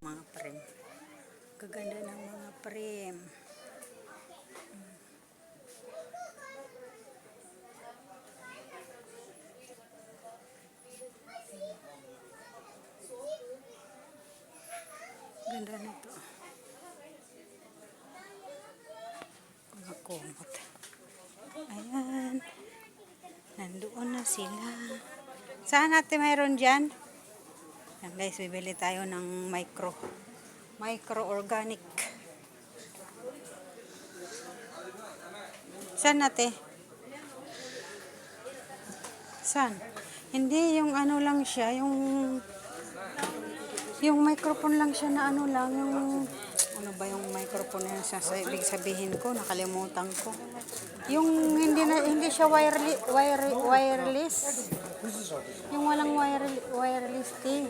Mga prem. Kaganda ng mga prem. Ganda nito. Mga kumot. Ayan. Nandoon na sila. Saan natin mayroon dyan? Yan guys, bibili tayo ng micro organic. Saan natin? Saan? Hindi, yung ano lang siya, yung microphone lang siya na ano lang, yung ano ba yung microphone na ibig sabihin ko, nakalimutan ko. Yung hindi siya wireless. Yung walang wireless thing.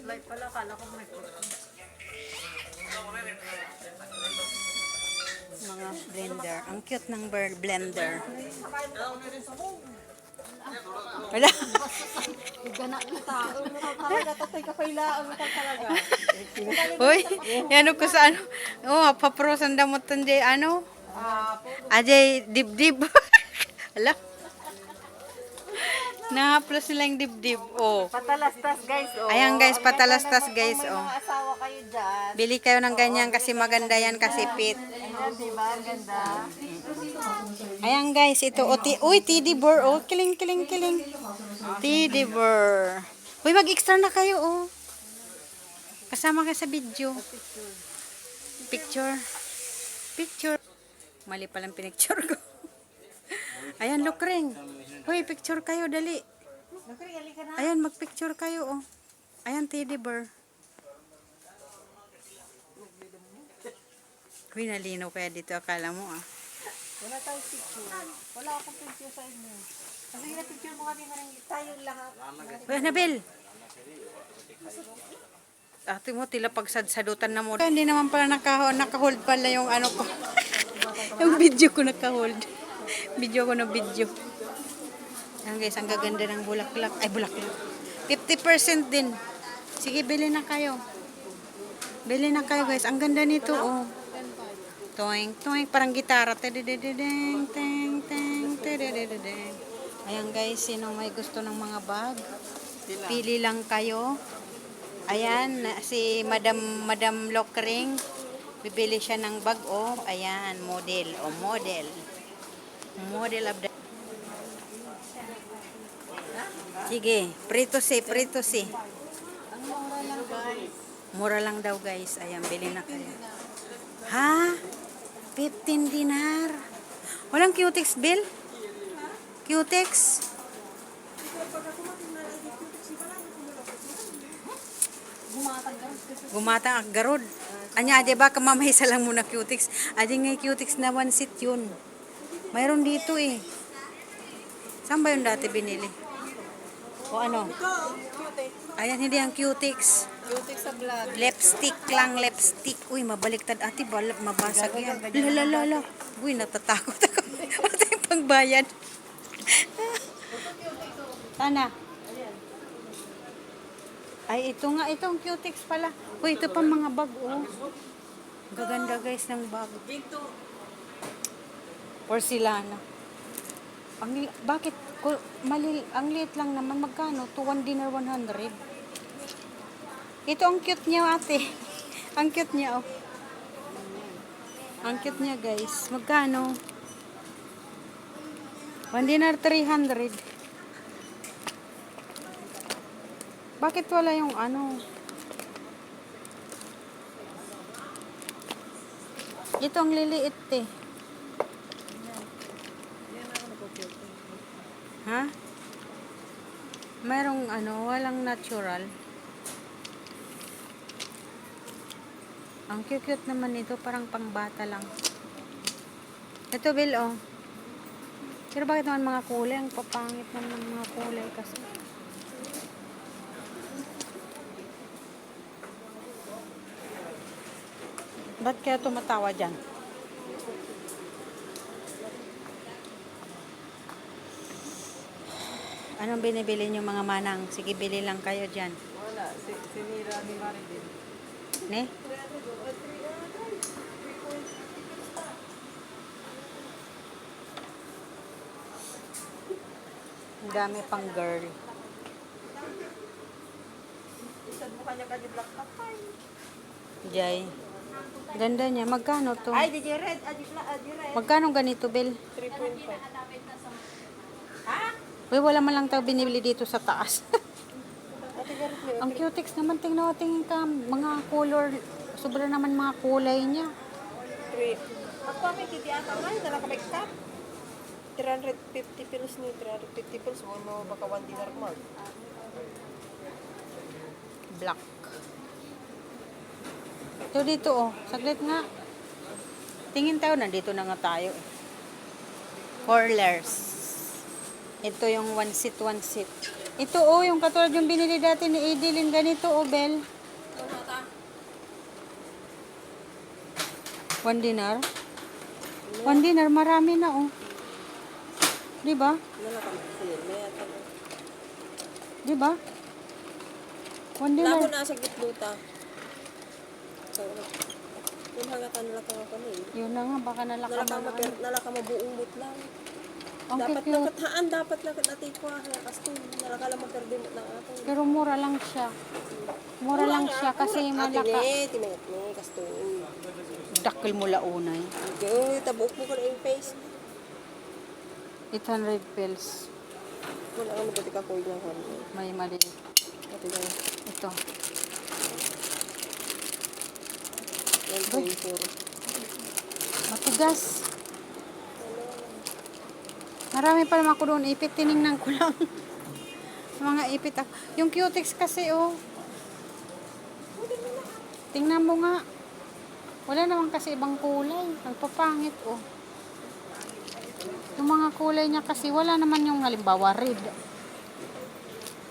Light pala, kala ko may Mga blender. Ang cute ng blender. Wala. gana na tao. Talaga tatay ka pailaan mo talaga. Hoy, yan ko sa ano. Oh, paprosan damot tanjay ano. Ajay dibdib. Ala. Na-plus nila yung dibdib. Oh. Patalastas guys. Oh. Ayan guys, patalastas guys. Kung may Oh. mga asawa kayo dyan. Bili kayo ng ganyan kasi maganda yan kasi pit. Ayan, diba? Ang ganda. Ayan guys, ito. Uy, teddy bear. Oh, kiling, kiling, kiling. Teddy bear. Uy, mag-extra na kayo, oh. Kasama kayo sa video. Picture. Picture. Mali palang pinicture ko. Ayan, look ring. Uy, picture kayo, dali. Ayan, mag-picture kayo, oh. Ayan, teddy bear. Uy, nalinaw kaya dito. Akala mo, ah. Wala tayong picture. Wala akong picture sa inyo. Kasi na-picture mo kami marang tayo lahat. Uy, Anabel. Ate mo, tila pagsad-sadutan na mo. Hindi naman pala naka-hold pala yung ano ko. Yung video ko naka-hold. Video ko na video. Ayan guys, ang gaganda ng bulaklak. Ay, bulaklak. 50% din. Sige, bili na kayo. Bili na kayo guys. Ang ganda nito, oh. Toing, toing. Parang gitara. Tedededeng, teng, teng, tedededeng. Ayan guys, sino may gusto ng mga bag? Pili lang kayo. Ayan, si Madam Lokring. Bibili siya ng bag, oh. Ayan, model, oh, model. Model of the... Sige, prito si. Mura lang daw guys. Ayan, bili na kayo. Ha? 15 dinar. Walang cutex bill? Cutex? Gumatang ang garod. Anya, di ba kamamahisa lang muna cutex? Adi nga cutex na one seat yun. Mayroon dito eh. Saan ba yun dati binili? O ano? Ayan, hindi ang cutex. Cutex sa vlog. Lipstick lang, lipstick. Uy, mabaliktad ate, mabasag yan. Lalalala. Uy, natatakot ako. Wala tayong pangbayad. Sana. Ay, ito nga, itong cutex pala. Uy, ito pa mga bag, oh. Gaganda guys ng bag. Porcelana. Bakit? Ang liit lang naman. Magkano? To 1 dinar 100. Ito ang cute niya ate. Ang cute niya, oh. Ang cute niya guys. Magkano? 1 dinar 300. Bakit wala yung ano? Ito ang liliit eh. Ha? Mayroong ano, walang natural. Ang cute naman ito, parang pangbata lang. Ito, Bill, oh. Pero bakit naman mga kulay? Ang papangit naman ng mga kulay kasi. Ba't kaya tumatawa dyan? Anong binibili niyo mga manang? Sige, bili lang kayo dyan. Wala. Sinira ni Marilyn. Ne? Ang dami pang girl. Isad mo kanya ka di black kapay. Jay. Ganda niya. Magkano to? Ay, di red. Adi red. Magkano ganito, Bill? 3.5. Uy, wala man lang tayo binibili dito sa taas. Ate Garrett mo. Ang cutex naman, tingnan ka. Mga color. Sobra naman mga kulay niya. 3. Ako kami kiti ata man dala ka bigtap. 350 pesos ni 350 pesos mo baka 1 dinar mo. Black. Ito dito, oh. Saglit nga. Tingin tayo, nandito na nga tayo. Curlers. Ito yung one seat. Ito, oh, yung katulad yung binili dati ni Edilyn. Ganito, oh, Bel. 1 dinar? 1 dinar, marami na, oh. Diba? Diba? 1 dinar. Lako na sa gitluta. Kung hangatan nala ka ako ni. Yun na nga, baka Nala ka mabuong lang. Ang Dapat cute. nakataan, dapat natin ko kasi nala ka lang magperde mo ng ato. Pero mura lang siya. Mura lang siya kasi malaka. Timingat ni kasto. Dakil mo launay. Go, tabuok mo ko na yung face. 800 pills. Wala ka magati ka ko yung hon. May mali. Ate na. Ito. 1.4. Matigas. Marami pa naman ako doon. Ipit, tinignan ko lang. Mga ipit ako. Yung cutex kasi, oh. Tingnan mo nga. Wala naman kasi ibang kulay. Nagpapangit, oh. Yung mga kulay niya kasi, wala naman yung halimbawa red.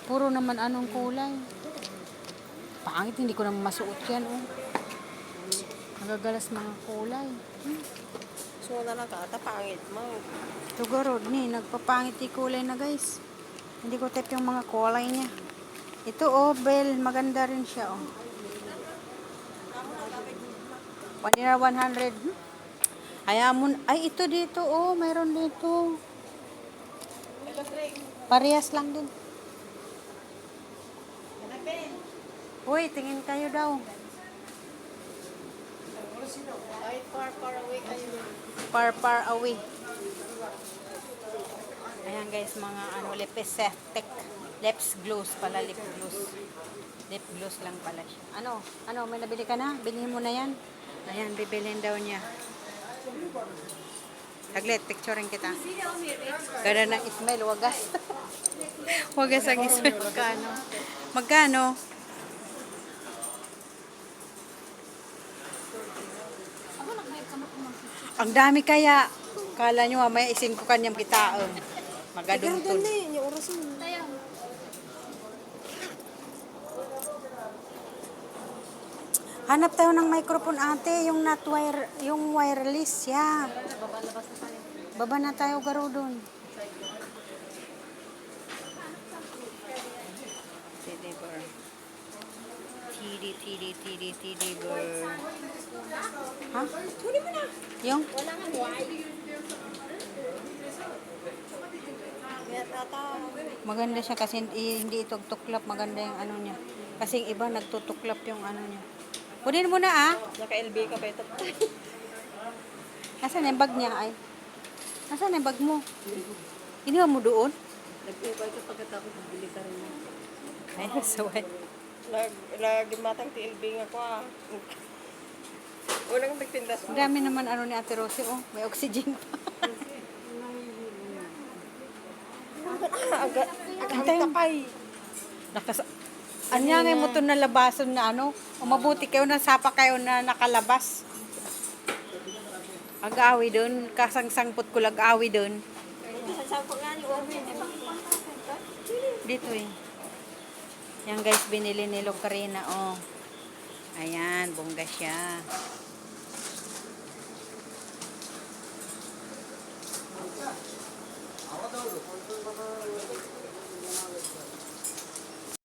Puro naman anong kulay. Pangit, hindi ko naman masuot yan, oh. Nagagalas mga kulay. So, wala ka. Pangit mo. Siguro, nagpapangit yung kulay na guys. Hindi ko type yung mga kulay niya. Ito, oh, Bell. Maganda rin siya, oh. 1 dinar 100. Ay, ito dito, oh. Mayroon dito. Ito Parehas lang din. Uy, tingin kayo daw. Ay, far away kayo. Far away. Ayan guys, mga ano, Lipisetic. Lips gloss pala, lip gloss. Lip gloss lang pala siya. Ano, may nabili ka na? Bilhin mo na yan. Ayan, bibilhin daw niya. Saglit, picturein kita. Ganda ng Ismail, wagas. Wagas ang Ismail. Magkano? Magkano? Ang dami kaya. Kala nyo, may isin ko kanyang kitaon. Magaduntun. Ganda yun, yung oras mo. Hanap tayo ng microphone ate, yung not wire, yung wireless, yeah. Baba na tayo garo dun. TD Bar. TD Bar. Ha? Huli mo na. Yung? Wala nga why. Kaya tata. Maganda siya kasi hindi ito tuklap, maganda yung ano niya. Kasi yung iba nagtutuklap yung ano niya. Kunin mo na ah. Naka-LB ka pa ito. Nasaan yung bag niya ay? Nasaan yung bag mo? Iniwan mo doon? Nag-ubay ka pagkatapos bili ka rin. Ay, saway. Lagi matang TLB nga ko ah. Unang nagtindas Ang mo. dami naman ano ni Ate Rosie, oh. May oxygen pa. Aga Antay. takay. Anya nga mo to na labason na ano. O mabuti kayo na sapa kayo na nakalabas. Ag-awi doon. Kasangsangpot ko lag-awi doon. Sasako nga ni Orwin. Dito eh. Yan guys, binili ni Locarina, oh. Ayan, bongga siya.